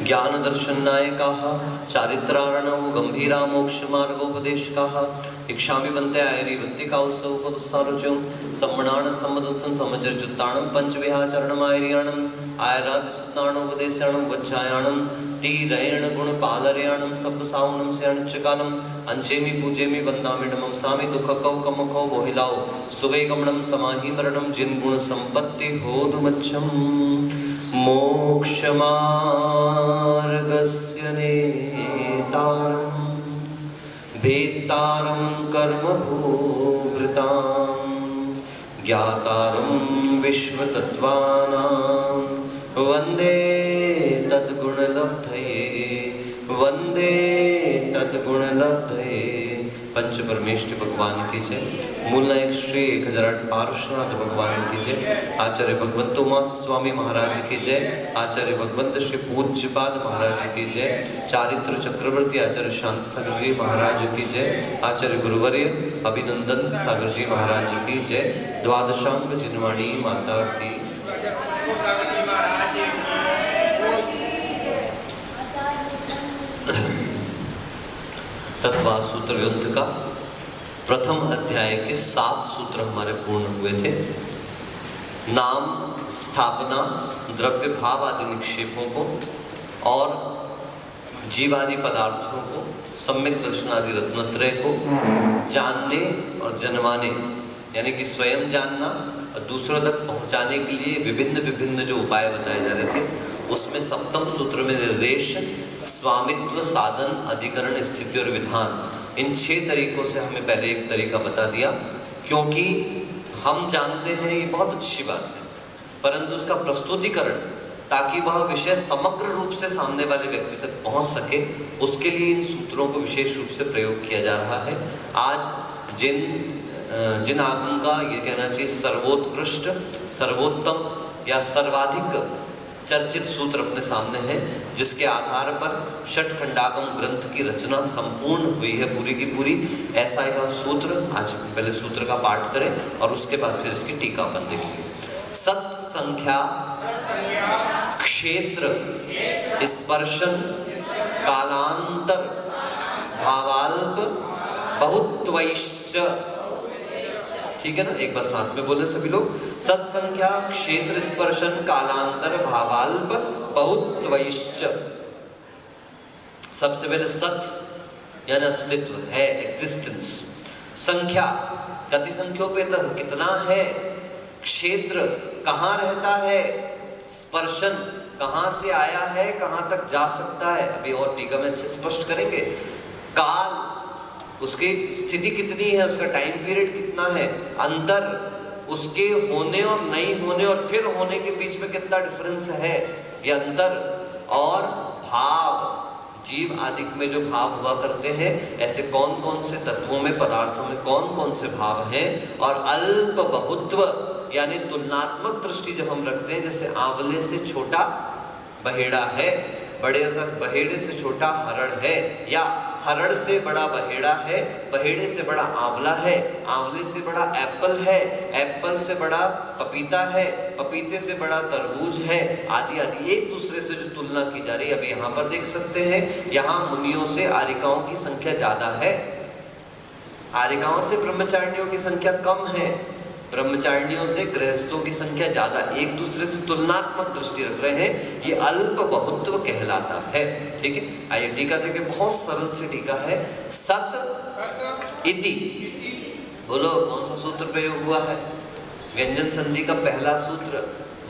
ज्ञान दर्शन नायकाः चारित्रार्णव गंभीरा मोक्ष मार्गोपदेशकाः इच्छामि बन्ते आयरी वृत्तिकाउत्सव पदसारुच्यं सम्मणान सम्मदोत्सव समचर्युत्ताणं पंचविहाचरणम आयरियाणं आयरादिसुत्ताणोपदेशाणं वज्जायाणं तीरेण गुणपालरेयाणं सप्तसावनं स्याणचकालं अंचेमि पूजेमि वन्दामि नमं सामि दुःखकौकमुखौ बोहिलाओ सुवेगमनं समाहि मरणं जिन गुण संपत्ति होदुमच्छं मोक्षमार्गस्य नेतारं भेत्तारं कर्मभूभृतां ज्ञातारं विश्वतत्त्वानां वन्दे तद्गुणलब्धये वन्दे तद्गुणलब्धये। पंच परमेष्ठ भगवान की जय। मूल नायक श्री 1008 पार्श्वनाथ भगवान की जय। आचार्य भगवंत उमा स्वामी महाराज की जय। आचार्य भगवंत श्री पूज्यपाद महाराज की जय। चारित्र चक्रवर्ती आचार्य शांत सागर जी महाराज की जय। आचार्य गुरुवर्य अभिनंदन सागर जी महाराज की जय। द्वादशांग जिनवाणी माता की। तत्वा सूत्र ग्रंथ का प्रथम अध्याय के 7 सूत्र हमारे पूर्ण हुए थे। नाम, स्थापना, द्रव्य भाव आदि निक्षेपों को और जीवादि पदार्थों को, सम्यक दर्शन आदि रत्नत्रय को जानने और जनवाने यानी कि स्वयं जानना और दूसरों तक पहुंचाने के लिए विभिन्न विभिन्न जो उपाय बताए जा रहे थे, उसमें सप्तम सूत्र में निर्देश, स्वामित्व, साधन, अधिकरण, स्थिति और विधान, इन 6 तरीकों से हमें पहले एक तरीका बता दिया। क्योंकि हम जानते हैं ये बहुत अच्छी बात है, परंतु उसका प्रस्तुतिकरण ताकि वह विषय समग्र रूप से सामने वाले व्यक्ति तक पहुंच सके, उसके लिए इन सूत्रों को विशेष रूप से प्रयोग किया जा रहा है। आज जिन आगम का ये कहना चाहिए सर्वोत्कृष्ट, सर्वोत्तम या सर्वाधिक चर्चित सूत्र अपने सामने है, जिसके आधार पर षटखंडागम ग्रंथ की रचना संपूर्ण हुई है पूरी की पूरी। ऐसा यह सूत्र, आज पहले सूत्र का पाठ करें और उसके बाद फिर इसकी टीका अपन देखेंगे। सत संख्या क्षेत्र स्पर्शन कालांतर भावाल्प बहुत्वैश्च। ठीक है ना, एक बार साथ में बोले सभी लोग। सत्संख्या क्षेत्र स्पर्शन कालांतर भावाल्प बहुत्वैश्च। सबसे पहले सत यानी अस्तित्व है, एग्जिस्टेंस। संख्या गति संख्योपेतः कितना है, क्षेत्र कहाँ रहता है, स्पर्शन कहाँ से आया है, कहाँ तक जा सकता है, अभी और टीका में अच्छे स्पष्ट करेंगे। काल उसकी स्थिति कितनी है, उसका टाइम पीरियड कितना है, अंतर उसके होने और नहीं होने और फिर होने के बीच में कितना डिफरेंस है, ये अंतर। और भाव, जीव आदि में जो भाव हुआ करते हैं, ऐसे कौन कौन से तत्वों में, पदार्थों में कौन कौन से भाव हैं। और अल्प बहुत्व यानी तुलनात्मक दृष्टि जब हम रखते हैं, जैसे आंवले से छोटा बहेड़ा है, बहेड़े से छोटा हरड़ है, या हरड़ से बड़ा बहेड़ा है, बहेड़े से बड़ा आंवला है, आंवले से बड़ा एप्पल है, एप्पल से बड़ा पपीता है, पपीते से बड़ा तरबूज है, आदि आदि एक दूसरे से जो तुलना की जा रही है। अब यहाँ पर देख सकते हैं, यहाँ मुनियों से आर्यिकाओं की संख्या ज्यादा है, आर्यिकाओं से ब्रह्मचारिणियों की संख्या कम है, ब्रह्मचारिणियों से गृहस्थों की संख्या ज्यादा, एक दूसरे से तुलनात्मक दृष्टि रख रहे हैं, ये अल्प बहुत्व कहलाता है। ठीक है, आइए टीका देखिए, बहुत सरल से टीका है। सत इति, बोलो कौन सा सूत्र प्रयोग हुआ है, व्यंजन संधि का पहला सूत्र,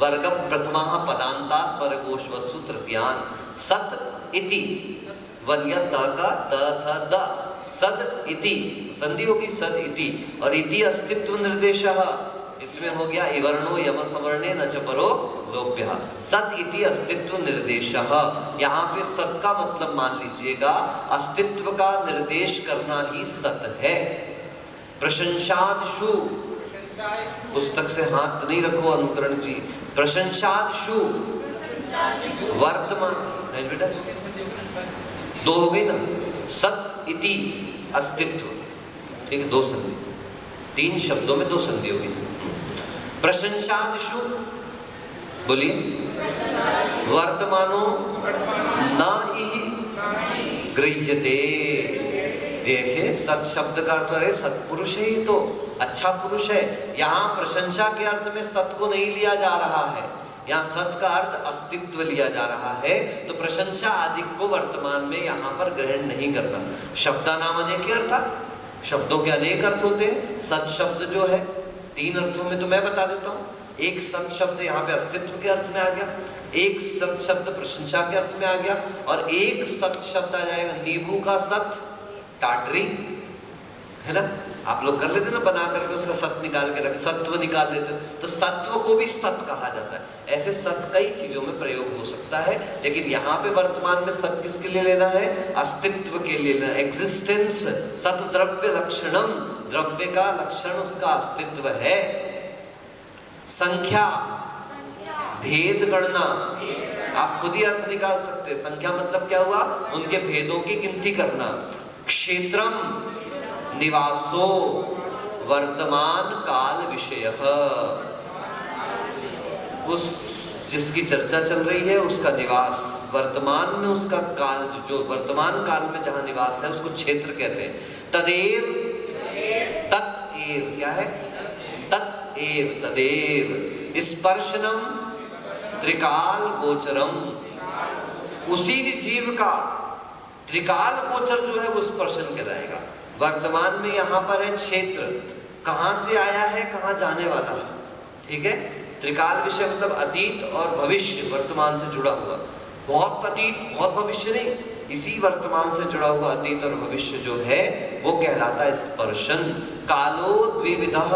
वर्ग प्रथमा पदांता स्वरगोष्वसु तृतीयान। सत इति, वन्य त का त थ द, सद इति संधि होगी, सद इति, और इति अस्तित्व निर्देशः, इसमें हो गया इवर्णो यम सवर्णे न च परो लोप्यः। सत इति अस्तित्व निर्देशः, यहाँ पे सत का मतलब मान लीजिएगा अस्तित्व का निर्देश करना ही सत है। प्रशंसादशु, पुस्तक से हाथ नहीं रखो अनुकरण जी, प्रशंसादशु वर्तमान है बेटा, 2 हो गई ना, सत इति अस्तित्व, ठीक है, 2 संधि, 3 शब्दों में 2 संधि होगी। प्रशंसादिषु बोलिए, वर्तमानो गृह्यते। देखिए सत शब्द का अर्थ है सत्पुरुष है, ये तो अच्छा पुरुष है। यहाँ प्रशंसा के अर्थ में सत को नहीं लिया जा रहा है, यहाँ सत का अर्थ अस्तित्व लिया जा रहा है। तो प्रशंसा आदि को वर्तमान में यहाँ पर ग्रहण नहीं करना। शब्दानाम अनेक अर्थ, शब्दों के अनेक अर्थ होते हैं। सत शब्द जो है 3 अर्थों में तो मैं बता देता हूँ। एक सत शब्द यहाँ पे अस्तित्व के अर्थ में आ गया, एक सत शब्द प्रशंसा के अर्थ में आ गया, और एक सत शब्द आ जाएगा नींबू का सत, टाटरी, है ना। आप लोग कर लेते ना, बना करके उसका सत निकाल के रख, सत्व निकाल लेते हो, तो सत्व को भी सत कहा जाता है। ऐसे सत कई चीजों में प्रयोग हो सकता है, लेकिन यहाँ पे वर्तमान में सत किसके लिए लेना है? अस्तित्व के लिए लेना, एग्जिस्टेंस। सत द्रव्य लक्षणम, द्रव्य का लक्षण उसका अस्तित्व है। संख्या, भेद गणना, आप खुद ही अर्थ निकाल सकते हैं। संख्या मतलब क्या हुआ? उनके भेदों की गिनती करना। क्षेत्रम, निवासो, वर्तमान काल विषयः, उस जिसकी चर्चा चल रही है उसका निवास, वर्तमान में उसका काल, जो वर्तमान काल में जहां निवास है उसको क्षेत्र कहते हैं। तदेव, तत्एव, क्या है? तत्एव, तदेव। स्पर्शनम त्रिकाल गोचरम, उसी जीव का त्रिकाल गोचर जो है वो स्पर्शन कहलाएगा। वर्तमान में यहाँ पर है क्षेत्र, कहाँ से आया है, कहाँ जाने वाला है, ठीक है। त्रिकाल विषय मतलब अतीत और भविष्य, वर्तमान से जुड़ा हुआ। बहुत अतीत बहुत भविष्य नहीं, इसी वर्तमान से जुड़ा हुआ अतीत और भविष्य जो है वो कहलाता है स्पर्शन। कालो द्विविधः,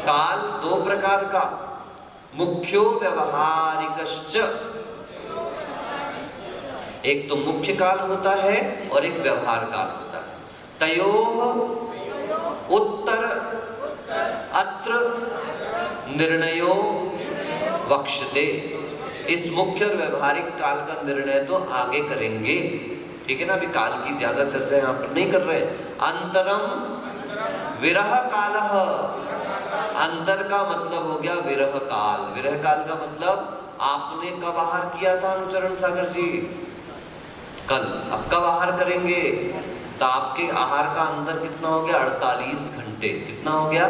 काल 2 प्रकार का, मुख्यो व्यवहारिकश्च, एक तो मुख्य काल होता है और एक व्यवहार काल होता है। तयोः उत्तर अत्र निर्णयो वक्ष्यते, इस मुख्य और व्यवहारिक काल का निर्णय तो आगे करेंगे, ठीक है ना। अभी काल की ज्यादा चर्चा यहाँ पर नहीं कर रहे। अंतरम विरह कालः, अंतर का मतलब हो गया विरह काल। विरह काल का मतलब आपने कब आहार किया था अनुचरण सागर जी? कल। अब कब आहार करेंगे? तो आपके आहार का अंतर कितना हो गया? 48 घंटे। कितना हो गया?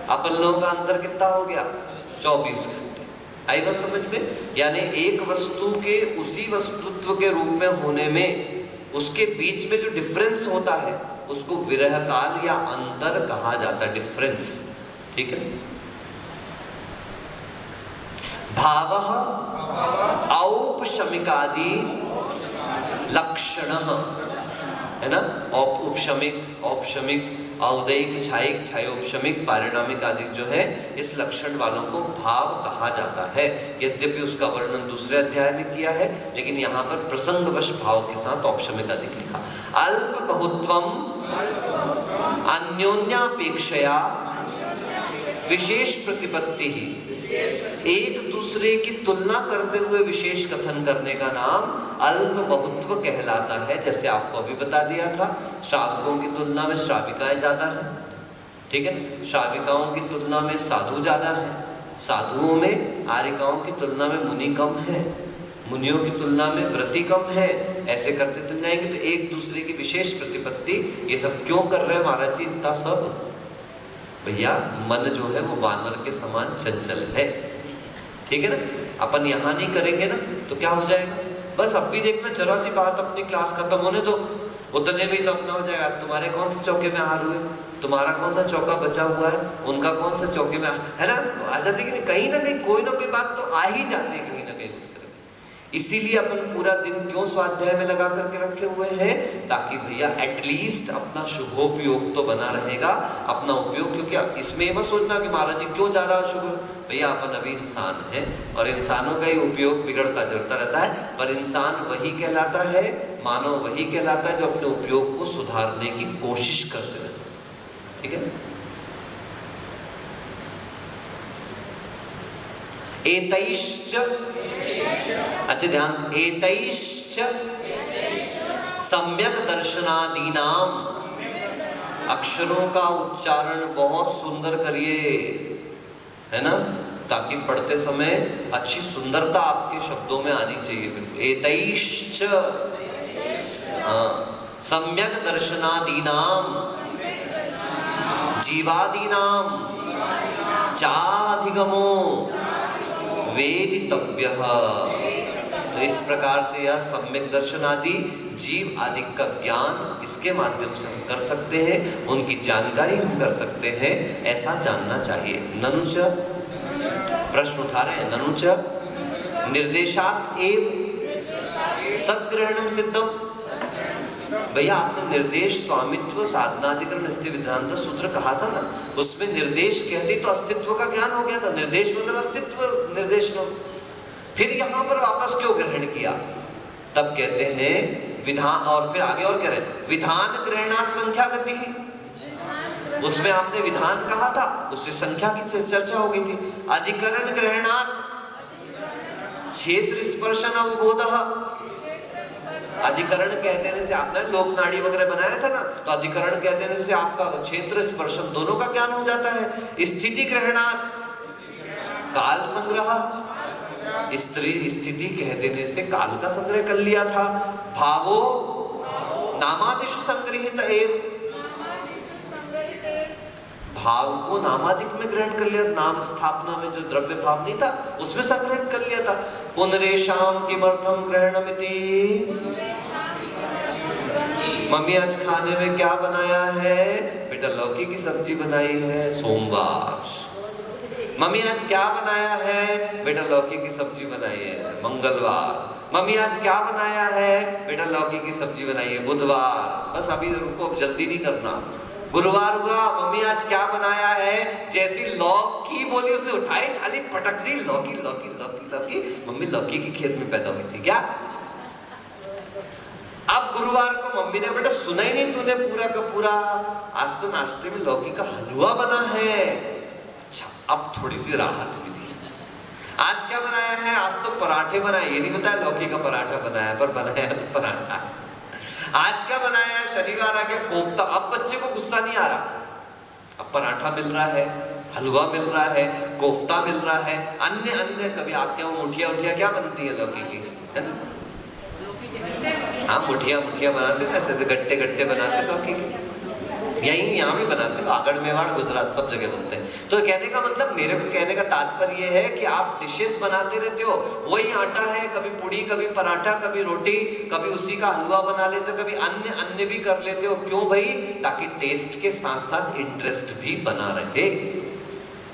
अपन लोगों का अंतर कितना हो गया? 24 घंटे। आई बात समझ में? यानी एक वस्तु के उसी वस्तुत्व के रूप में होने में उसके बीच में जो डिफरेंस होता है उसको विरह काल या अंतर कहा जाता है, डिफरेंस, ठीक है। भावः औपशमिकादि लक्षणः, है ना। उपशमिक, औपशमिक, औदैहिक, छायिक, छायोपशमिक, पारिणामिक आदि जो है इस लक्षण वालों को भाव कहा जाता है। यद्यपि उसका वर्णन दूसरे अध्याय में किया है, लेकिन यहाँ पर प्रसंगवश भाव के साथ औपशमिक आदि लिखा। अल्प बहुत्वम अन्योन्यापेक्षया विशेष प्रतिपत्ति ही, एक दूसरे की तुलना करते हुए विशेष कथन करने का नाम अल्प बहुत्व कहलाता है। जैसे आपको अभी बता दिया था, श्रावकों की तुलना में श्राविकाएं ज्यादा हैं, ठीक है ना। श्राविकाओं की तुलना में साधु ज्यादा हैं, साधुओं में आर्यिकाओं की तुलना में मुनि कम है, मुनियों की तुलना में व्रती कम है। ऐसे करते चल जाएंगे तो एक दूसरे की विशेष प्रतिपत्ति। ये सब क्यों कर रहे हैं महाराज जी इतना सब? भैया मन जो है वो वानर के समान चंचल है, ठीक है ना। अपन यहाँ नहीं करेंगे ना तो क्या हो जाएगा? बस अब भी देखना, जरा सी बात अपनी क्लास खत्म होने दो, उतने में तो अपना हो जाएगा। आज तुम्हारे कौन से चौके में हार हुए, तुम्हारा कौन सा चौका बचा हुआ है, उनका कौन सा चौके में, है ना। आ जाती कि नहीं, कहीं ना कहीं कोई ना कोई बात तो आ ही जाती है कहीं ना कहीं। इसीलिए अपन पूरा दिन क्यों स्वाध्याय में लगा करके रखे हुए हैं? ताकि भैया एटलीस्ट अपना शुभोपयोग तो बना रहेगा, अपना उपयोग। क्योंकि इसमें मत सोचना कि महाराज जी क्यों जा रहा है शुभ। भैया अपन अभी इंसान हैं और इंसानों का ही उपयोग बिगड़ता जड़ता रहता है। पर इंसान वही कहलाता है, मानव वही कहलाता है जो अपने उपयोग को सुधारने की कोशिश करते रहता है, ठीक है ना। एतैश्च, अच्छा ध्यान से, एतैश्च सम्यक दर्शनादीनाम, अक्षरों का उच्चारण बहुत सुंदर करिए, है ना, ताकि पढ़ते समय अच्छी सुंदरता आपके शब्दों में आनी चाहिए। बिल्कुल। एतैश्च सम्यक दर्शनादीनाम जीवादीनाम चाधिगमो वेदितव्यः। तो इस प्रकार से यह सम्यक दर्शन आदि जीव आदि का ज्ञान इसके माध्यम से हम कर सकते हैं, उनकी जानकारी हम कर सकते हैं, ऐसा जानना चाहिए। ननुच प्रश्न उठा रहे हैं, ननुच निर्देशात एव सत्ग्रहणम सिद्धम। भैया आपने निर्देश स्वामित्व साधनाधिकरण स्थिति विधानता सूत्र कहा था ना, उसमें निर्देश कहती तो अस्तित्व का ज्ञान हो गया था। निर्देश मतलब अस्तित्व निर्देश लो, फिर यहाँ पर वापस क्यों ग्रहण किया? तब कहते हैं विधान, और फिर आगे और कह रहे हैं विधान ग्रहणात संख्या गति ही। उसमें आपने विधान कहा था, उससे संख्या की चर्चा हो गई थी। अधिकरण ग्रहणात क्षेत्र स्पर्शन अवबोधः। अधिकरण कह देने से आपने लोक नाड़ी वगैरह बनाया था ना, तो अधिकरण कह देने से आपका क्षेत्र स्पर्शन दोनों का ज्ञान हो जाता है। स्थिति ग्रहणात काल संग्रह, स्त्री स्थिति कह देने से काल का संग्रह कर लिया था। भावो नामादिषु संग्रहित एव, भाव को नामादिक में ग्रहण कर लिया, नाम स्थापना में जो द्रव्य भाव नहीं था उसमें संग्रहित कर लिया था। पुनरेषाम किमर्थम ग्रहणमिति। मम्मी आज खाने में क्या बनाया है? बेटा लौकी की सब्जी बनाई है, सोमवार। मम्मी आज क्या बनाया है? बेटा लौकी की सब्जी बनाई है, मंगलवार। मम्मी आज क्या बनाया है? बेटा लौकी की सब्जी बनाई है, बुधवार। बस अभी रुको, अब जल्दी नहीं करना। गुरुवार हुआ, मम्मी आज क्या बनाया है? जैसी लौकी बोली उसने उठाई थाली पटक दी, लौकी लौकी लौकी लौकी। मम्मी लौकी की खेत में पैदा हुई थी क्या? अब गुरुवार को मम्मी ने, बेटा सुना ही नहीं तूने पूरा का पूरा, आज तो नाश्ते में लौकी का हलवा बना है। अच्छा, अब थोड़ी सी राहत मिली। आज क्या बनाया है? आज तो पराठे बनाए, ये नहीं बताया लौकी का पराठा बनाया, पर बनाया तो पराठा। आज क्या बनाया है? शनिवार आ गया, कोफ्ता। अब बच्चे को गुस्सा नहीं आ रहा, अब पराठा मिल रहा है, हलवा मिल रहा है, कोफ्ता मिल रहा है, अन्य अन्य। कभी आपके यहाँ मुठिया उठिया क्या बनती है लौकी की, है ना? हाँ, मुठिया मुठिया बनाते हैं, ऐसे ऐसे गट्टे गट्टे बनाते लौकी के। यही यहाँ भी बनाते हो, आगड़ मेवाड़ गुजरात सब जगह बनते हैं। तो कहने का मतलब, मेरे कहने का तात्पर्य ये है कि आप डिशेस बनाते रहते हो, वही आटा है, कभी पूड़ी, कभी पराठा, कभी रोटी, कभी उसी का हलवा बना लेते हो, कभी अन्य अन्य भी कर लेते हो। क्यों भाई? ताकि टेस्ट के साथ साथ इंटरेस्ट भी बना रहे।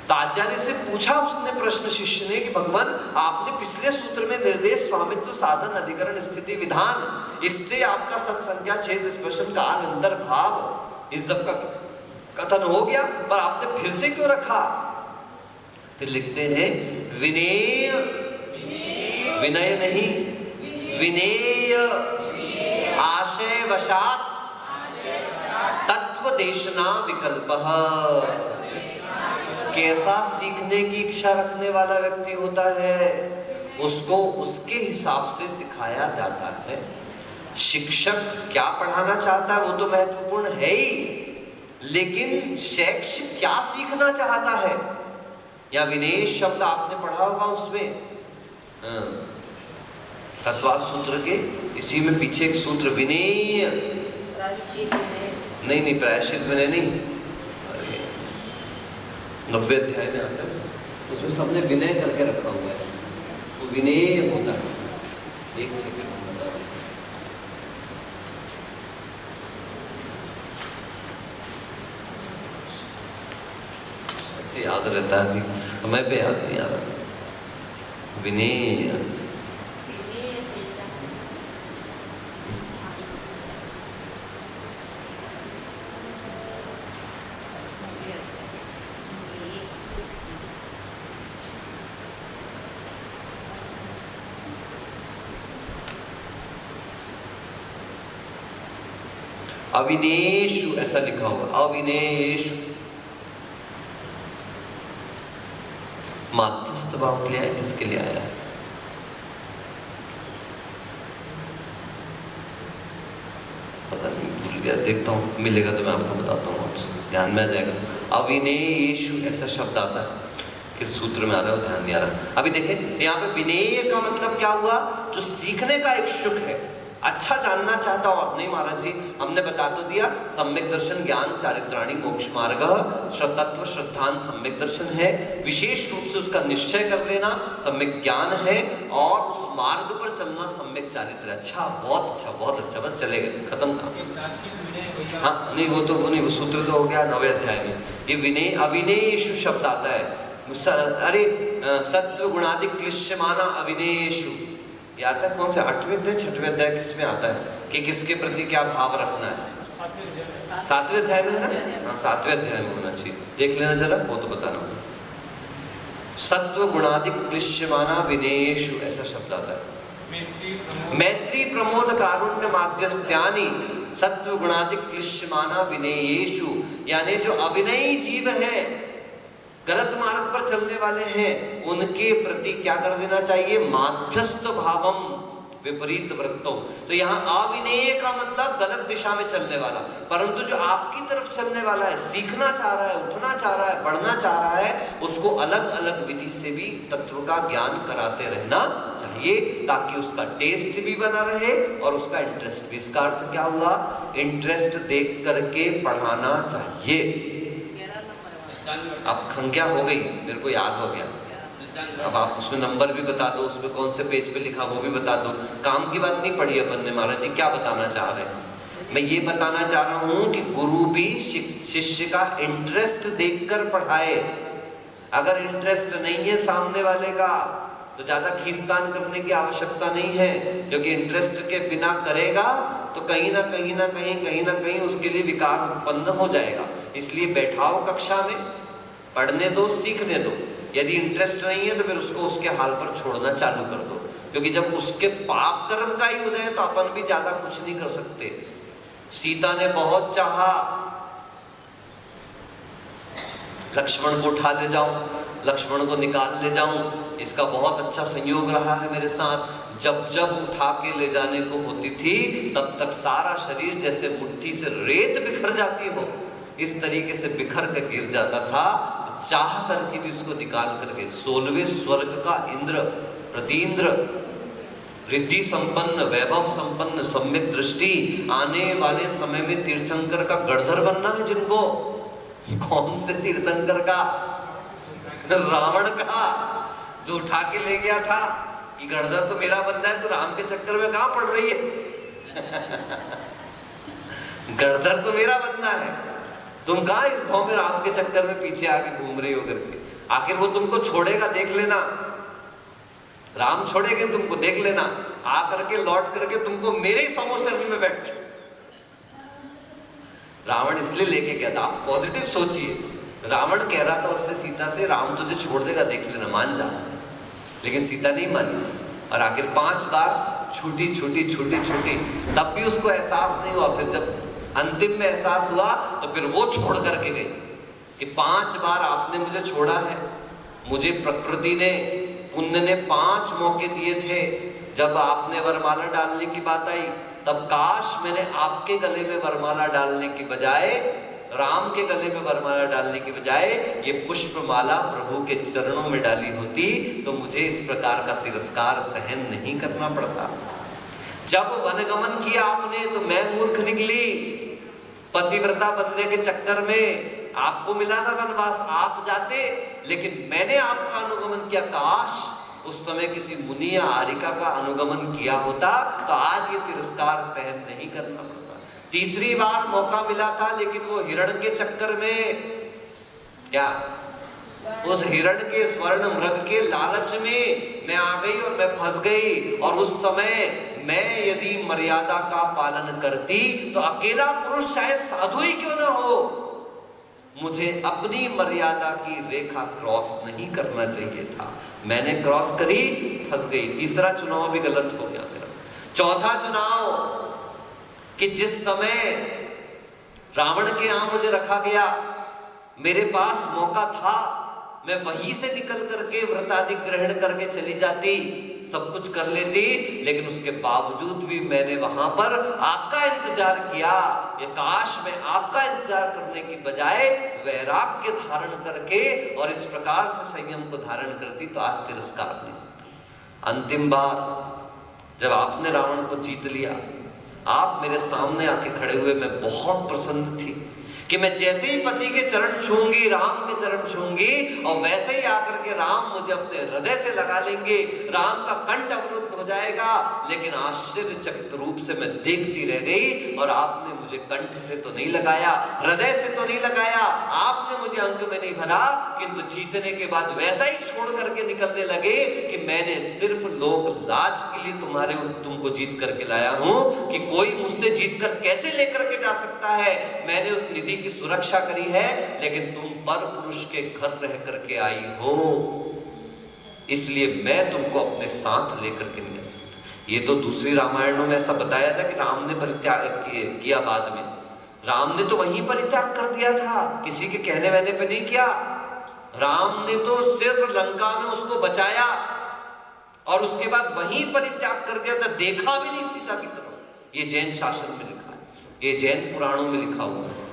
तो आचार्य से पूछा उसने प्रश्न, शिष्य ने, कि भगवान आपने पिछले सूत्र में निर्देश स्वामित्व साधन अधिकरण स्थिति विधान, इससे आपका सत्संख्या छेद स्पर्शन काल अंतर्भाव इस सब का कथन हो गया, पर आपने फिर से क्यों रखा? फिर लिखते हैं विनेय, विनय नहीं, विनेय आशय वशात तत्व देशना विकल्पः। कैसा सीखने की इच्छा रखने वाला व्यक्ति होता है, उसको उसके हिसाब से सिखाया जाता है। शिक्षक क्या पढ़ाना चाहता है वो तो महत्वपूर्ण है ही, लेकिन शैक्षिक क्या सीखना चाहता है, या विनय शब्द आपने पढ़ा होगा उसमें, तत्वा सूत्र के इसी में पीछे एक सूत्र विनय, नहीं प्रायश्चित विनय नहीं, 90 अध्याय में आता है, उसमें सबने विनय करके रखा हुआ है, वो विनय होता है। एक सेकंड याद रहता है, समय पे याद नहीं आ रहा। विनय अविनेशु ऐसा लिखा होगा, अविनेशु। माध्यस्थ भाव लिया है, किसके लिए आया है? पता नहीं, भूल गया, देखता हूँ, मिलेगा तो मैं आपको बताता हूँ, आपसे ध्यान में आ जाएगा। अविनेयेषु ऐसा शब्द आता है, किस सूत्र में आ रहा है वो ध्यान नहीं आ रहा। अभी देखें, यहाँ पे विनेय का मतलब क्या हुआ? जो सीखने का इच्छुक है, अच्छा जानना चाहता हो आप, नहीं महाराज जी हमने बता तो दिया, सम्यक दर्शन ज्ञान चारित्राणी मोक्ष मार्ग, तत्व श्रद्धान सम्यक दर्शन है, विशेष रूप से उसका निश्चय कर लेना सम्यक ज्ञान है, और उस मार्ग पर चलना सम्यक चारित्र। अच्छा, बहुत अच्छा, बस चले गए, खत्म काम। हाँ नहीं, वो नहीं, वो सूत्र तो हो गया 9वें अध्याय में। ये विनय अविनेयेषु शब्द आता है, अरे सत्व गुणादि क्लिश्यमाना अविनेयेषु, ये आता है कौन से 8वें अध्याय 6वें अध्याय, किसमें आता है कि किसके प्रति क्या भाव रखना है? 7वें अध्याय में है ना? हाँ 7वें अध्याय में होना चाहिए, देख लेना जरा, वो तो बताना। सत्व गुणादि क्लिश्यमाना विनेयेषु, ऐसा शब्द आता है। मैत्री प्रमोद कारुण्य माध्यस्थ्यानि सत्व गुणादि क्लिश्यमाना विनेयेषु, यानी जो अविनयी जीव है, गलत मार्ग पर चलने वाले हैं, उनके प्रति क्या कर देना चाहिए? माध्यस्थ भावम विपरीत वृत्तो। तो यहाँ अविनेय का मतलब गलत दिशा में चलने वाला, परंतु जो आपकी तरफ चलने वाला है, सीखना चाह रहा है, उठना चाह रहा है, बढ़ना चाह रहा है, उसको अलग अलग विधि से भी तत्व का ज्ञान कराते रहना चाहिए, ताकि उसका टेस्ट भी बना रहे और उसका इंटरेस्ट भी। इसका अर्थ क्या हुआ? इंटरेस्ट देख करके पढ़ाना चाहिए। अब संख्या हो गई, मेरे को याद हो गया, अब आप उसमें नंबर भी बता दो, उसमें कौन से पेज पे लिखा वो भी बता दो। काम की बात नहीं पढ़ी अपन ने। महाराज जी क्या बताना चाह रहे हैं? मैं ये बताना चाह रहा हूँ कि गुरु भी शिष्य का इंटरेस्ट देखकर पढ़ाए। अगर इंटरेस्ट नहीं है सामने वाले का तो ज्यादा खींचतान करने की आवश्यकता नहीं है, क्योंकि इंटरेस्ट के बिना करेगा तो कहीं ना कहीं उसके लिए विकार उत्पन्न हो जाएगा। इसलिए बैठाओ कक्षा में, पढ़ने दो, सीखने दो। यदि इंटरेस्ट नहीं है तो फिर उसको उसके हाल पर छोड़ना चालू कर दो, क्योंकि जब उसके पाप कर्म का ही उदय है तो अपन भी ज्यादा कुछ नहीं कर सकते। सीता ने बहुत चाहा लक्ष्मण को उठा ले जाऊं, लक्ष्मण को निकाल ले जाऊं, इसका बहुत अच्छा संयोग रहा है मेरे साथ। जब जब उठा के ले जाने को होती थी तब तक सारा शरीर जैसे मुट्ठी से रेत बिखर जाती हो, इस तरीके से बिखर कर गिर जाता था। चाह करके भी उसको निकाल करके 16वें स्वर्ग का इंद्र, प्रतीन्द्र, रिद्धि संपन्न, वैभव संपन्न, सम्यक दृष्टि, आने वाले समय में तीर्थंकर का गणधर बनना है जिनको। कौन से तीर्थंकर का? रावण का, जो उठा के ले गया था कि गणधर तो मेरा बनना है, तो राम के चक्कर में कहां पड़ रही है? गणधर तो मेरा बनना है, तुम कहां इस भाव में राम के चक्कर में पीछे आके घूम रही हो करके। आखिर वो तुमको छोड़ेगा, देख लेना, राम छोड़ेंगे तुमको, देख लेना। आ करके लौट करके तुमको मेरे ही समोसर में बैठ। रावण इसलिए लेके गया था, आप पॉजिटिव सोचिए। रावण कह रहा था उससे, सीता से, राम तुझे छोड़ देगा, देख लेना, मान जा। लेकिन सीता नहीं मानी, और आखिर 5 बार छूटी, तब भी उसको एहसास नहीं हुआ। फिर जब अंतिम में एहसास हुआ तो फिर वो छोड़ करके गई कि 5 बार आपने मुझे छोड़ा है। मुझे प्रकृति ने, पुण्य ने 5 मौके दिए थे। जब आपने वरमाला डालने की बात आई तब काश मैंने आपके गले में वरमाला डालने की बजाय, राम के गले में वरमाला डालने की बजाय ये पुष्पमाला प्रभु के चरणों में डाली होती तो मुझे इस प्रकार का तिरस्कार सहन नहीं करना पड़ता। जब वनगमन किया आपने तो मैं मूर्ख निकली, पतिव्रता बनने के चक्कर में। आपको मिला था वनवास, आप जाते, लेकिन मैंने आपका अनुगमन किया। काश उस समय किसी मुनि या आरिका का अनुगमन किया होता तो आज ये तिरस्कार सहन नहीं करना पड़ता। तीसरी बार मौका मिला था, लेकिन वो हिरण के चक्कर में, क्या उस हिरण के, स्वर्ण मृग के लालच में मैं आ गई और मैं फंस गई। और उस समय मैं यदि मर्यादा का पालन करती तो अकेला पुरुष चाहे साधु ही क्यों ना हो, मुझे अपनी मर्यादा की रेखा क्रॉस नहीं करना चाहिए था। मैंने क्रॉस करी, फंस गई। तीसरा चुनाव भी गलत हो गया मेरा। चौथा चुनाव कि जिस समय रावण के यहां मुझे रखा गया, मेरे पास मौका था, मैं वहीं से निकल करके व्रत आदि ग्रहण करके चली जाती, सब कुछ कर लेती, लेकिन उसके बावजूद भी मैंने वहां पर आपका इंतजार किया। ये काश मैं आपका इंतजार करने की बजाय वैराग्य धारण करके और इस प्रकार से संयम को धारण करती तो आज तिरस्कार नहीं होता। अंतिम बार जब आपने रावण को जीत लिया, आप मेरे सामने आके खड़े हुए, मैं बहुत प्रसन्न थी कि मैं जैसे ही पति के चरण छूंगी, राम के चरण छूंगी, और वैसे ही आकर के राम मुझे अपने हृदय से लगा लेंगे, राम का कंठ अवरुद्ध हो जाएगा। लेकिन आश्चर्यचकित रूप से मैं देखती रह गई, और आपने मुझे कंठ से तो नहीं लगाया, हृदय से तो नहीं लगाया, आपने मुझे अंक में नहीं भरा, किंतु जीतने के बाद वैसा ही छोड़ करके निकलने लगे कि मैंने सिर्फ लोक लाज के लिए तुमको जीत करके लाया हूं, कि कोई मुझसे जीत कर कैसे लेकर के जा सकता है। मैंने उस निधि की सुरक्षा करी है, लेकिन तुम पर पुरुष के घर रह करके आई हो, इसलिए मैं तुमको अपने साथ लेकर के नहीं आ सकता। ये तो दूसरी रामायणों में ऐसा बताया था कि राम ने परित्याग किया, बाद में राम ने तो वहीं परित्याग कर दिया था, किसी के कहने वहने पे नहीं किया। राम ने तो सिर्फ लंका में उसको बचाया और उसके बाद वहीं परित्याग कर दिया था, देखा भी नहीं सीता की तरफ। ये जैन शासन में लिखा है, ये जैन पुराणों में लिखा हुआ है।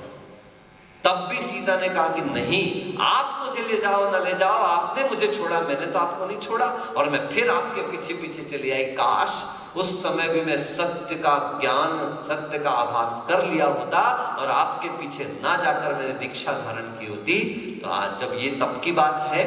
तब भी सीता ने कहा कि नहीं, आप मुझे ले जाओ ना ले जाओ, आपने मुझे छोड़ा, मैंने तो आपको नहीं छोड़ा, और मैं फिर आपके पीछे पीछे चली आई। काश उस समय भी मैं सत्य का ज्ञान, सत्य का आभास कर लिया होता और आपके पीछे ना जाकर मैंने दीक्षा धारण की होती। तो आज जब ये तब की बात है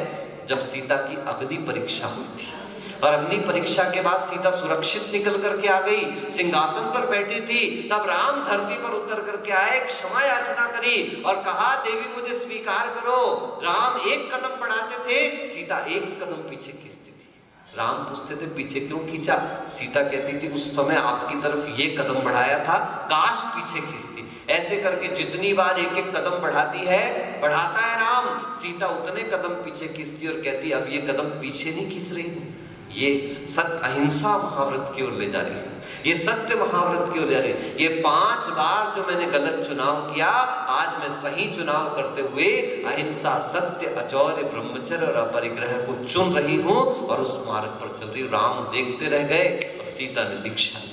जब सीता की अग्नि परीक्षा हुई थी, और अग्नि परीक्षा के बाद सीता सुरक्षित निकल करके आ गई, सिंहासन पर बैठी थी। तब राम धरती पर उतर करके आए, क्षमा याचना करी और कहा देवी मुझे स्वीकार करो। राम एक कदम बढ़ाते थे, सीता एक कदम पीछे खींचती थी। राम पूछते थे पीछे क्यों खींचा, सीता कहती थी उस समय आपकी तरफ ये कदम बढ़ाया था, काश पीछे खींचती। ऐसे करके जितनी बार एक एक कदम बढ़ाती है, बढ़ाता है राम, सीता उतने कदम पीछे खींचती और कहती अब ये कदम पीछे नहीं खींच रही हूँ, ये सत्य अहिंसा महाव्रत की ओर ले जा रही है, ये सत्य महाव्रत की ओर जा रही है। ये 5 बार जो मैंने गलत चुनाव किया, आज मैं सही चुनाव करते हुए अहिंसा, सत्य, अचौर्य, ब्रह्मचर्य और अपरिग्रह को चुन रही हूं और उस मार्ग पर चल रही हूं। राम देखते रह गए और सीता ने दीक्षा दी।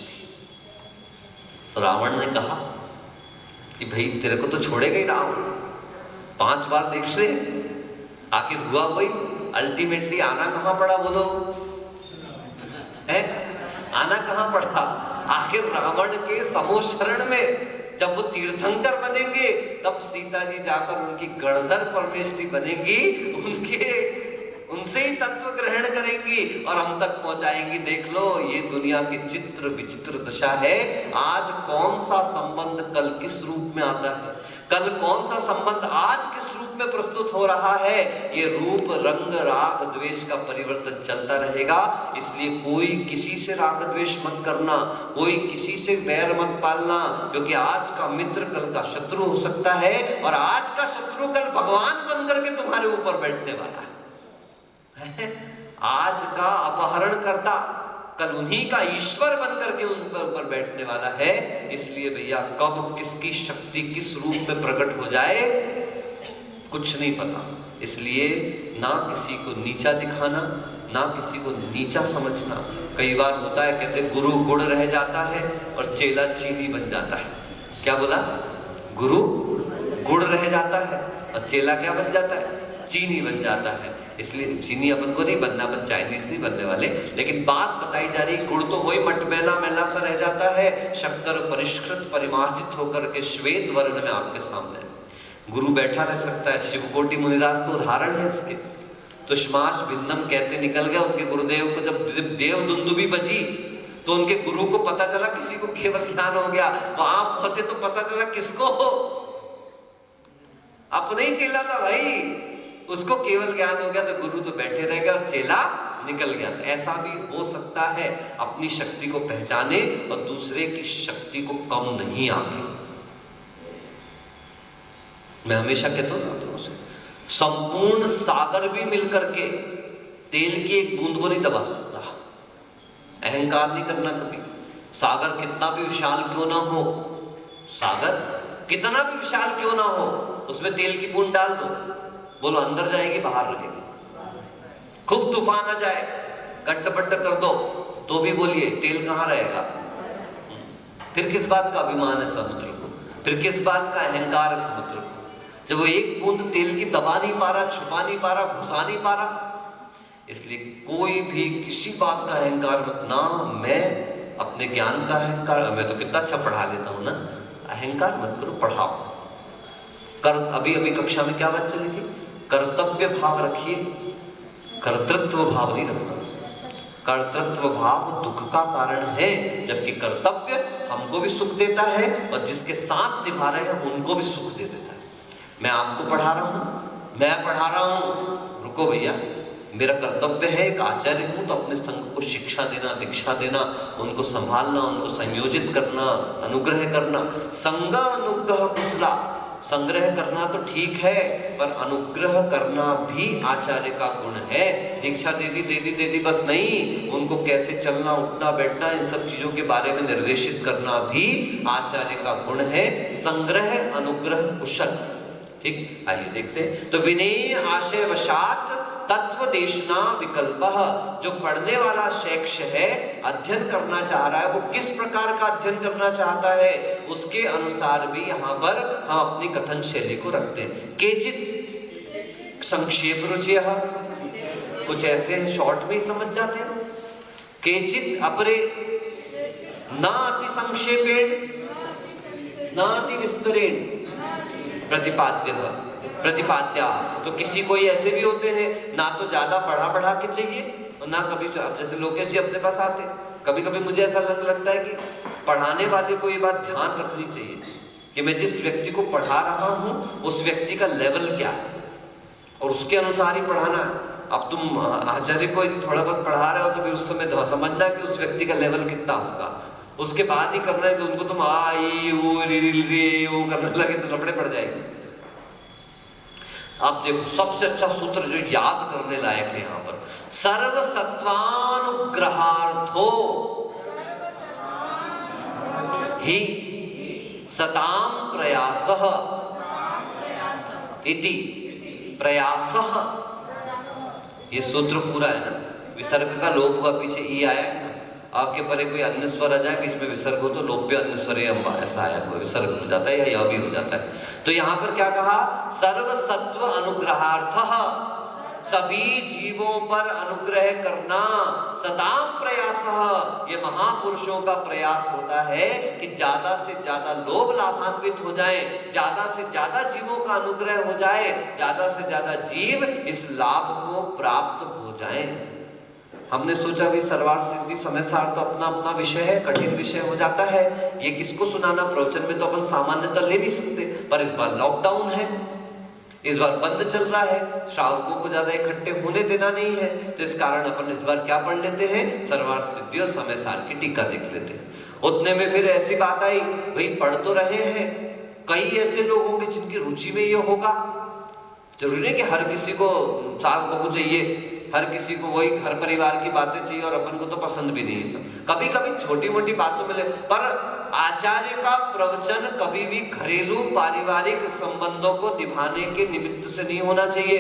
रावण ने कहा कि भाई तेरे को तो छोड़ेगा ही राम, 5 बार देख ले, आखिर हुआ वही, अल्टीमेटली आना कहां पड़ा बोलो, है आना कहां पड़ा, आखिर रावण के समोशरण में। जब वो तीर्थंकर बनेंगे तब सीता जी जाकर उनकी गणधर परमेष्ठी बनेगी, उनसे ही तत्व ग्रहण करेंगी और हम तक पहुंचाएंगी। देख लो ये दुनिया की चित्र विचित्र दशा है। आज कौन सा संबंध कल किस रूप में आता है, कल कौन सा संबंध आज किस रूप में प्रस्तुत हो रहा है, ये रूप रंग राग द्वेष का परिवर्तन चलता रहेगा। इसलिए कोई किसी से राग द्वेष मत करना, कोई किसी से बैर मत पालना, क्योंकि आज का मित्र कल का शत्रु हो सकता है और आज का शत्रु कल भगवान बन करके तुम्हारे ऊपर बैठने वाला है। आज का अपहरण करता कल उन्हीं का ईश्वर बन करके उन पर ऊपर बैठने वाला है। इसलिए भैया कब किसकी शक्ति किस रूप में प्रकट हो जाए कुछ नहीं पता। इसलिए ना किसी को नीचा दिखाना, ना किसी को नीचा समझना। कई बार होता है, कहते गुरु गुड़ रह जाता है और चेला चीनी बन जाता है। क्या बोला? गुरु गुड़ रह जाता है और चेला क्या बन जाता है? चीनी बन जाता है। इसलिए चीनी अपन को नहीं बनना, अपन चाइनीज नहीं बनने वाले। लेकिन बात बताई जा रही, गुड़ तो वही मटमैला मैला सा रह जाता है, शक्कर परिष्कृत परिमार्जित होकर के श्वेत वर्ण में आपके सामने। गुरु बैठा रह सकता है। शिवकोटि मुनिराज तो उदाहरण है इसके। तो श्माश भिन्नम कहते निकल गया उनके गुरुदेव को। जब देव दुंदुभी बजी तो उनके गुरु को पता चला किसी को केवल ज्ञान हो गया। वहां पहुंचे तो पता चला किसको? अपने ही चेला था भाई, उसको केवल ज्ञान हो गया। तो गुरु तो बैठे रह गया और चेला निकल गया। तो ऐसा भी हो सकता है। अपनी शक्ति को पहचाने और दूसरे की शक्ति को कम नहीं आके। मैं हमेशा कहता हूं आपको से, संपूर्ण सागर भी मिलकर के तेल की एक बूंद को नहीं दबा सकता। अहंकार नहीं करना कभी। सागर कितना भी विशाल क्यों ना हो, सागर कितना भी विशाल क्यों ना हो, उसमें तेल की बूंद डाल दो, बोलो अंदर जाएगी बाहर रहेगी। खूब तूफान आ जाए, गड्ढ-बड्ढ कर दो तो भी बोलिए तेल कहां रहेगा? फिर किस बात का अभिमान है समुद्र को? फिर किस बात का अहंकार है समुद्र को? जब वो एक बूंद तेल की दबा नहीं पा रहा, छुपा नहीं पा रहा, घुसा नहीं पा रहा। इसलिए कोई भी किसी बात का अहंकार मत। ना मैं अपने ज्ञान का अहंकार, मैं तो कितना अच्छा पढ़ा लेता हूँ ना, अहंकार मत करो, पढ़ाओ। अभी अभी कक्षा में क्या बात चली थी, कर्तव्य भाव रखिए, कर्तृत्व भाव नहीं रखना। कर्तृत्व भाव दुख का कारण है, जबकि कर्तव्य हमको भी सुख देता है और जिसके साथ निभा रहे हैं उनको भी सुख दे देता है। मैं आपको पढ़ा रहा हूँ, मैं पढ़ा रहा हूँ, रुको भैया, मेरा कर्तव्य है, एक आचार्य हूँ तो अपने संघ को शिक्षा देना, दीक्षा देना, उनको संभालना, उनको संयोजित करना, अनुग्रह करना। संग अनुग्रह कुशला, संग्रह करना तो ठीक है, पर अनुग्रह करना भी आचार्य का गुण है। दीक्षा दे दी बस नहीं, उनको कैसे चलना, उठना, बैठना, इन सब चीजों के बारे में निर्देशित करना भी आचार्य का गुण है। संग्रह अनुग्रह कुशल, ठीक। आइए देखते हैं। तो विनेय आशय वशात तत्व देशना विकल्प, जो पढ़ने वाला शैक्ष है, अध्ययन करना चाह रहा है, वो किस प्रकार का अध्ययन करना चाहता है, उसके अनुसार भी यहाँ पर हम अपनी कथन शैली को रखते हैं। केचित संक्षेप रुचि, कुछ ऐसे हैं शॉर्ट में ही समझ जाते हैं। केचित अपरे न अति संक्षेपेण न अति विस्तरेण प्रतिपाद्या। तो किसी कोई ऐसे भी होते हैं, ना तो ज्यादा बढ़ा के चाहिए और ना कभी, अब जैसे लोकेश जी अपने पास आते, कभी कभी मुझे ऐसा लगता है कि पढ़ाने वाले को ये बात ध्यान रखनी चाहिए कि मैं जिस व्यक्ति को पढ़ा रहा हूँ उस व्यक्ति का लेवल क्या है और उसके अनुसार ही पढ़ाना है। अब तुम आचार्य को यदि थोड़ा बहुत पढ़ा रहे हो तो फिर उस समय समझना कि उस व्यक्ति का लेवल कितना होगा, उसके बाद ही करना है। तो उनको तुम आ ई ऊ री रे वो करने लगे तो लफड़े पड़ जाएंगे। आप देखो सबसे अच्छा सूत्र जो याद करने लायक है यहाँ पर, सर्व सत्वानुग्रहार्थो ही सताम प्रयासः इति प्रयासः। ये सूत्र पूरा है ना, विसर्ग का लोप हुआ, पीछे ई आया है ना, आपके परे कोई अन्य स्वर आ जाए बीच में विसर्ग हो तो लोप्य अन्य स्वरे अम्बा ऐसा आया हुआ, विसर्ग हो जाता है या यह भी हो जाता है। तो यहाँ पर क्या कहा, सर्व सत्व अनुग्रहार्थः, सभी जीवों पर अनुग्रह करना, सताम प्रयासः, ये महापुरुषों का प्रयास होता है कि ज्यादा से ज्यादा लोग लाभान्वित हो जाएं, ज्यादा से ज्यादा जीवों का अनुग्रह हो जाए, ज्यादा से ज्यादा जीव इस लाभ को प्राप्त हो जाएं। हमने सोचा भी सर्वार्थ सिद्धि समय सार तो अपना अपना विषय है, कठिन विषय हो जाता है, ये किसको सुनाना, प्रवचन में तो अपन सामान्यतः ले नहीं सकते, पर इस बार लॉकडाउन है, इस बार बंद चल रहा है, श्रावकों को ज्यादा इकट्ठे होने देना नहीं है, तो इस कारण अपन इस बार क्या पढ़ लेते हैं, सर्वार्थ सिद्धि और समय सार की टीका देख लेते हैं। उतने में फिर ऐसी बात आई, भाई पढ़ तो रहे हैं, कई ऐसे लोग होंगे जिनकी रुचि में ये होगा, जरूरी नहीं कि हर किसी को सास बहू चाहिए, हर किसी को वही घर परिवार की बातें चाहिए और अपन को तो पसंद भी नहीं है सब। कभी कभी छोटी मोटी बातों में पर आचार्य का प्रवचन कभी भी घरेलू पारिवारिक संबंधों को निभाने के निमित्त से नहीं होना चाहिए।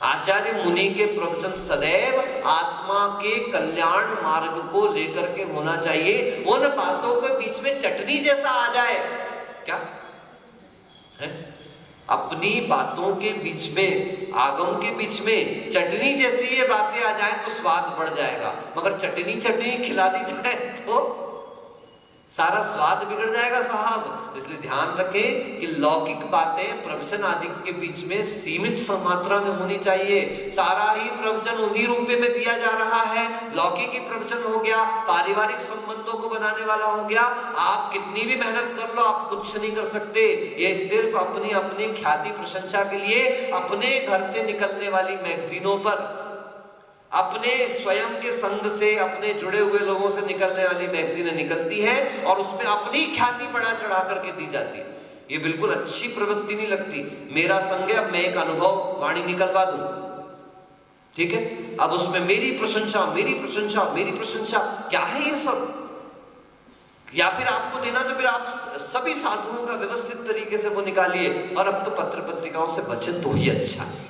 आचार्य मुनि के प्रवचन सदैव आत्मा के कल्याण मार्ग को लेकर के होना चाहिए। उन बातों के बीच में चटनी जैसा आ जाए क्या है, अपनी बातों के बीच में, आगम के बीच में चटनी जैसी ये बातें आ जाए तो स्वाद बढ़ जाएगा, मगर चटनी खिला दी जाए तो सारा स्वाद बिगड़ जाएगा साहब। इसलिए ध्यान रखें कि लौकिक बातें प्रवचन आदि के बीच में सीमित मात्रा में होनी चाहिए। सारा ही प्रवचन उन्हीं रूपे में दिया जा रहा है, लौकिक प्रवचन हो गया, पारिवारिक संबंधों को बनाने वाला हो गया, आप कितनी भी मेहनत कर लो आप कुछ नहीं कर सकते। ये सिर्फ अपनी अपनी ख्याति प्रशंसा के लिए अपने घर से निकलने वाली मैगजीनों पर, अपने स्वयं के संग से, अपने जुड़े हुए लोगों से निकलने वाली मैगजीनें निकलती हैं और उसमें अपनी ख्याति बढ़ा चढ़ा करके दी जाती है। ये बिल्कुल अच्छी प्रवृत्ति नहीं लगती। मेरा संग है, अब मैं एक अनुभव वाणी निकलवा दूं, ठीक है, अब उसमें मेरी प्रशंसा मेरी प्रशंसा मेरी प्रशंसा, क्या है ये सब? या फिर आपको देना तो फिर आप सभी साधुओं का व्यवस्थित तरीके से वो निकालिए। और अब तो पत्र पत्रिकाओं से बचन तो ही अच्छा है,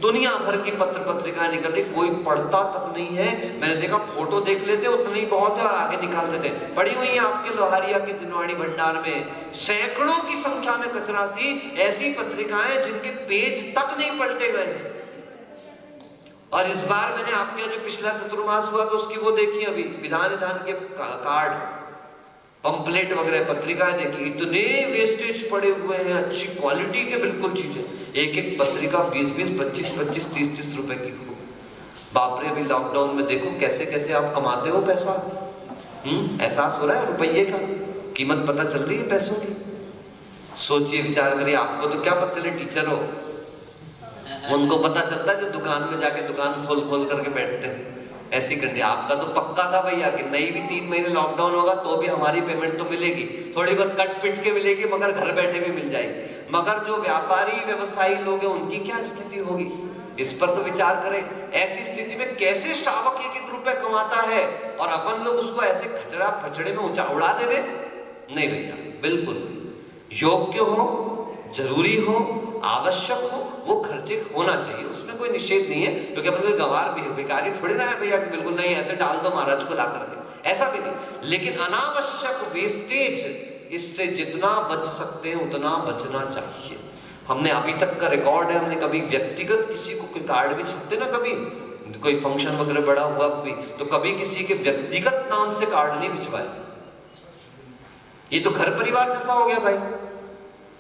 दुनिया भर की पत्र पत्रिकाएं निकल रही, कोई पढ़ता तक नहीं है। मैंने देखा फोटो देख लेते उतना ही बहुत है और आगे निकाल लेते। पड़ी हुई है आपके लोहारिया के जिनवाणी भंडार में सैकड़ों की संख्या में कचरा सी ऐसी पत्रिकाएं जिनके पेज तक नहीं पलटे गए। और इस बार मैंने आपके यहाँ जो पिछला चतुर्मास हुआ तो उसकी वो देखी अभी विधान के कार्ड, पंपलेट वगैरह, पत्रिकाएं देखी, इतने वेस्टेज पड़े हुए हैं, अच्छी क्वालिटी के बिल्कुल चीजें, एक एक पत्रिका 20-20, 25-25, 30-30 रुपए की हो। बाप रे, अभी लॉकडाउन में देखो कैसे कैसे आप कमाते हो पैसा। एहसास हो रहा है रुपये का, कीमत पता चल रही है पैसों की। सोचिए, विचार करिए, आपको तो क्या पता चले, टीचर हो, उनको पता चलता है जो दुकान में जाके दुकान खोल खोल करके बैठते हैं। ऐसी कंडी, आपका तो पक्का था भैया कि नहीं भी 3 महीने लॉकडाउन होगा तो भी हमारी पेमेंट तो मिलेगी, थोड़ी बहुत कट पिट के मिलेगी, मगर घर बैठे भी मिल जाएगी। मगर जो व्यापारी व्यवसायी लोग हैं उनकी क्या स्थिति होगी, इस पर तो विचार करें। ऐसी स्थिति में कैसे श्रावक 1-1 रुपए कमाता है और अपन लोग उसको ऐसे खचड़ा फचड़े में उड़ा देवे? नहीं भैया, बिल्कुल योग्य हो, जरूरी हो, आवश्यक हो, वो खर्चे होना चाहिए, उसमें कोई निषेध नहीं है। क्योंकि अपन कोई गवार भिखारी थोड़ी ना है भैया कि बिल्कुल नहीं ऐसे डाल दो महाराज को ला करके, ऐसा भी नहीं। लेकिन अनावश्यक वेस्टेज, इससे जितना बच सकते हैं उतना बचना चाहिए। हमने अभी तक का रिकॉर्ड है, हमने कभी व्यक्तिगत किसी को कोई कार्ड भी छपते ना, कभी कोई फंक्शन वगैरह बड़ा हुआ भी तो कभी किसी के व्यक्तिगत नाम से कार्ड नहीं भिजवाए। ये तो घर परिवार जैसा हो गया भाई,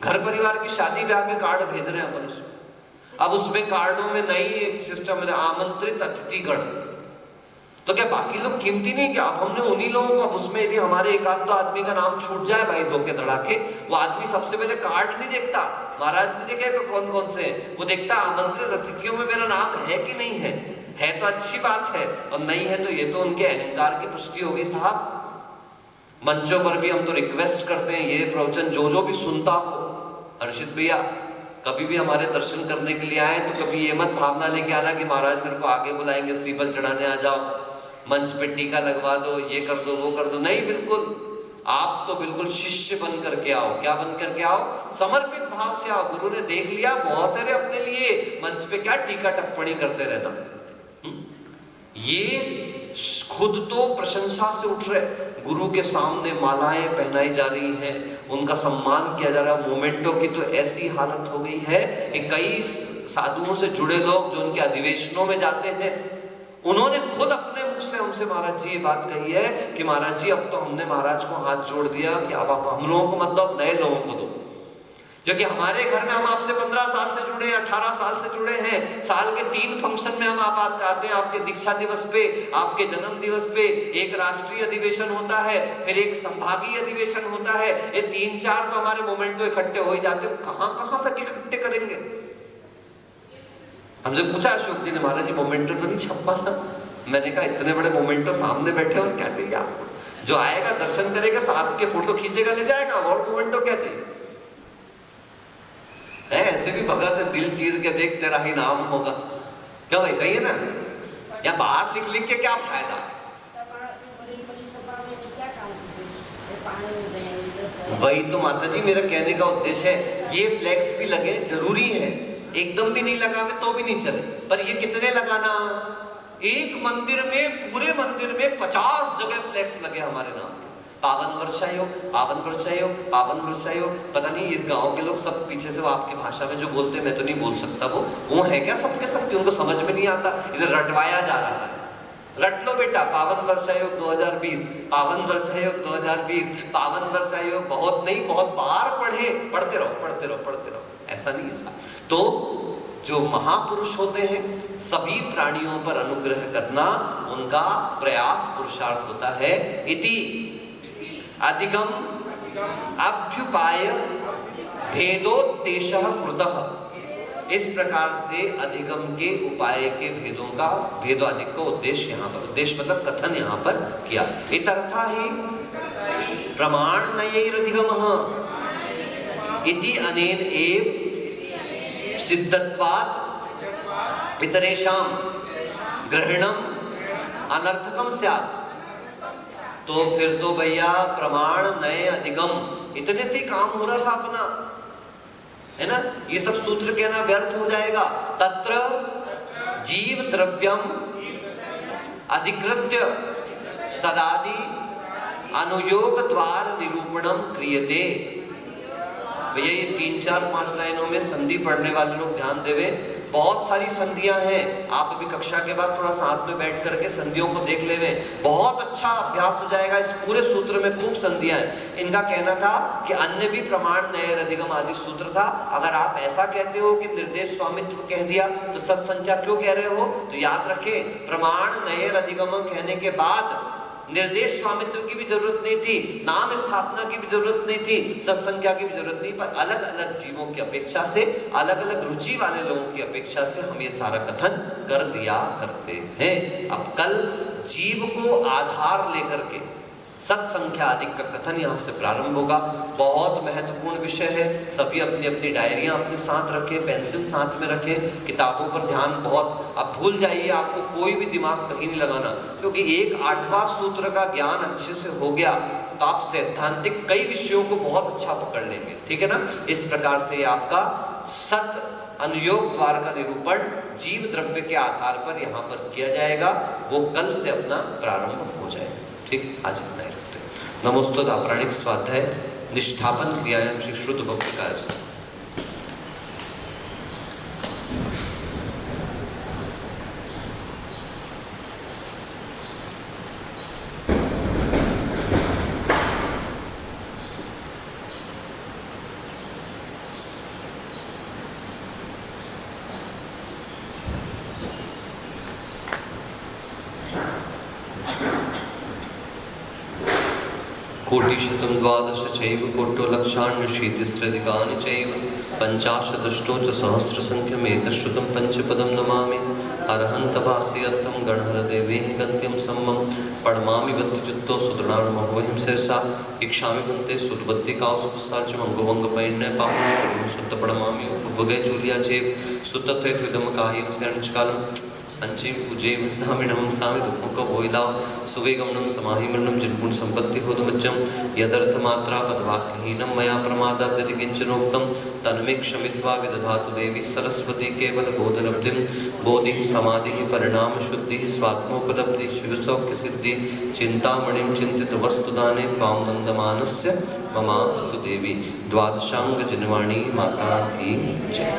घर परिवार की शादी ब्याह के कार्ड भेज रहे हैं अपन उसमें। अब उसमें कार्डों में नई एक सिस्टम है, आमंत्रित अतिथिगण। तो क्या बाकी लोग कीमती नहीं क्या? अब हमने उन्हीं लोगों को, अब उसमें यदि हमारे एक आध दो आदमी का नाम छूट जाए भाई धोखे धड़ाके, वो आदमी सबसे पहले कार्ड नहीं देखता, महाराज ने देखेगा कौन कौन से हैं, वो देखता आमंत्रित अतिथियों में मेरा नाम है कि नहीं है तो अच्छी बात है, और नहीं है तो ये तो उनके अहंकार की पुष्टि होगी साहब। मंचों पर भी हम तो रिक्वेस्ट करते हैं, ये प्रवचन जो भी सुनता हो, हर्षित भैया कभी भी हमारे दर्शन करने के लिए आए तो कभी ये मत भावना लेके आना कि महाराज मेरे को आगे बुलाएंगे, श्रीफल चढ़ाने आ जाओ, मंच पे टीका लगवा दो, ये कर दो, वो कर दो। नहीं, बिल्कुल आप तो बिल्कुल शिष्य बन करके आओ। क्या बन करके आओ? समर्पित भाव से आओ। गुरु ने देख लिया बहुत है रे अपने लिए, मंच पे क्या टीका टिप्पणी करते रहना। ये खुद तो प्रशंसा से उठ रहे, गुरु के सामने मालाएं पहनाई जा रही हैं, उनका सम्मान किया जा रहा है। मोमेंटो की तो ऐसी हालत हो गई है कि कई साधुओं से जुड़े लोग जो उनके अधिवेशनों में जाते हैं, उन्होंने खुद अपने मुख से हमसे महाराज जी ये बात कही है कि महाराज जी अब तो हमने महाराज को हाथ जोड़ दिया कि अब आप हम लोगों को मत दो, अब नए लोगों को दो। क्योंकि हमारे घर में हम आपसे 15 साल से जुड़े हैं, 18 साल से जुड़े हैं, साल के 3 फंक्शन में हम आप आते हैं, आपके दीक्षा दिवस पे, आपके जन्म दिवस पे, एक राष्ट्रीय अधिवेशन होता है, फिर एक संभागीय अधिवेशन होता है, ये 3-4 तो हमारे मोमेंटो इकट्ठे हो ही जाते हैं। कहां तक इकट्ठे करेंगे? हमसे पूछा अशोक जी ने, महाराज जी मोमेंटो तो नहीं छपा था? मैंने कहा इतने बड़े मोमेंटो सामने बैठे और क्या चाहिए आपको? जो आएगा दर्शन करेगा, साथ के फोटो खींचेगा, ले जाएगा, और मोमेंटो क्या चाहिए? ऐसे भी भगत है, दिल चीर के देख तेरा ही नाम होगा। क्या भाई सही है ना? या बाहर लिख लिख के क्या फायदा? वही तो माता जी मेरा कहने का उद्देश्य है। ये फ्लैक्स भी लगे, जरूरी है, एकदम भी नहीं लगावे तो भी नहीं चले, पर ये कितने लगाना? एक मंदिर में, पूरे मंदिर में 50 जगह फ्लैक्स लगे हमारे नाम के। पावन वर्षायोग, पावन वर्षायोग, पावन वर्षायोग। पता नहीं इस गांव के लोग सब पीछे से वो आपकी भाषा में जो बोलते हैं, मैं तो नहीं बोल सकता, वो है क्या सबके सबके? उनको समझ में नहीं आता, इधर रटवाया जा रहा है। रट लो बेटा, पावन वर्षायोग 2020, पावन वर्षायोग 2020, पावन वर्षायोग। बहुत नहीं, बहुत बार पढ़ते रहो, ऐसा नहीं है साहब। तो जो महापुरुष होते हैं, सभी प्राणियों पर अनुग्रह करना उनका प्रयास पुरुषार्थ होता है। इति अधिगम अभ्युपाय भेदोद्देशः कृतः। इस प्रकार से अधिगम के उपाय के भेदों का, भेदोधिक का उद्देश्य यहाँ पर, उद्देश्य मतलब कथन यहाँ पर किया। इतर्था ही प्रमाण नयैरधिगमः इति अनेन एव सिद्धत्वात् इतरेषां ग्रहणम अनर्थकम स्यात्। तो फिर तो भैया प्रमाण नए अधिगम, इतने से ही काम हो रहा था अपना, है ना? ये सब सूत्र कहना व्यर्थ हो जाएगा। तत्र जीव द्रव्यम अधिकृत्य सदादि अनुयोग द्वार निरूपणम क्रियते। भैया ये 3-4-5 लाइनों में संधि पढ़ने वाले लोग ध्यान देवे, बहुत सारी संधियां हैं, आप अभी कक्षा के बाद थोड़ा साथ में बैठ करके संधियों को देख ले, बहुत अच्छा अभ्यास हो जाएगा। इस पूरे सूत्र में खूब संधियां हैं। इनका कहना था कि अन्य भी प्रमाण नए अधिगम आदि सूत्र था। अगर आप ऐसा कहते हो कि निर्देश स्वामित्व कह दिया तो सत्संख्या क्यों कह रहे हो, तो याद रखें प्रमाण नए अधिगम कहने के बाद निर्देश स्वामित्व की भी जरूरत नहीं थी, नाम स्थापना की भी जरूरत नहीं थी, सत्संख्या की भी जरूरत नहीं, पर अलग अलग जीवों की अपेक्षा से, अलग अलग रुचि वाले लोगों की अपेक्षा से हम ये सारा कथन कर दिया करते हैं। अब कल जीव को आधार लेकर के सत्संख्या आदि का कथन यहाँ से प्रारंभ होगा। बहुत महत्वपूर्ण विषय है। सभी अपनी अपनी डायरियां अपने साथ रखें, पेंसिल साथ में रखें, किताबों पर ध्यान बहुत, अब भूल जाइए, आपको कोई भी दिमाग कहीं नहीं लगाना, क्योंकि एक 8वां सूत्र का ज्ञान अच्छे से हो गया तो आप सैद्धांतिक कई विषयों को बहुत अच्छा पकड़ लेंगे। ठीक है ना। इस प्रकार से आपका सत अनुयोग द्वार का निरूपण जीव द्रव्य के आधार पर यहाँ पर किया जाएगा, वो कल से अपना प्रारंभ हो जाएगा। ठीक, आज इतना ही रखते हैं। नमोस्तुत आपराणिक स्वाध्याय निष्ठापन क्रियायाम श्री श्रुत भक्ति कार्य। कोटिशतं द्वादश चैव कोटो लक्षाण्यशीतिस्त्रिधिकानि चैव पञ्चाशदष्टो च सहस्रसङ्ख्यमेतश्रुतं पंचपदं नमामि। अरहन्तभास्यर्थं गणहरदेवेः गत्यं सम्मं पडमामि भक्तियुक्तो सुदृढान्मह्वहिं शिरसा इक्षामि भन्ते सुतबद्धिकावसुसाचमङ्गवङ्गपैन्य पावने परिं सुतपडमामि उपभगे चूलिया चेव सुतत्वैत्विदमकाह्यं शरणचकालं अंचिम पूजे वंदामिनम सामि दुखों भोइलाओ सुवेगमनम समाहिमनम जिनगुण संपत्ति हो दुमज्जम यदर्थ मात्रा पदवाक्यहीनम मया प्रमादाद्यति किंचनोक्तम तन्मे क्षमित्वा विदधातु देवी सरस्वती केवल बोधलब्धिम बोधि समाधि परिणाम शुद्धि स्वात्मोपलब्धि शिवसौख्य सिद्धि चिंतामणिम चिंतित वस्तुदाने त्वां वंदमानस्य ममास्तु देवी। द्वादशांग जिनवाणी माता की जय।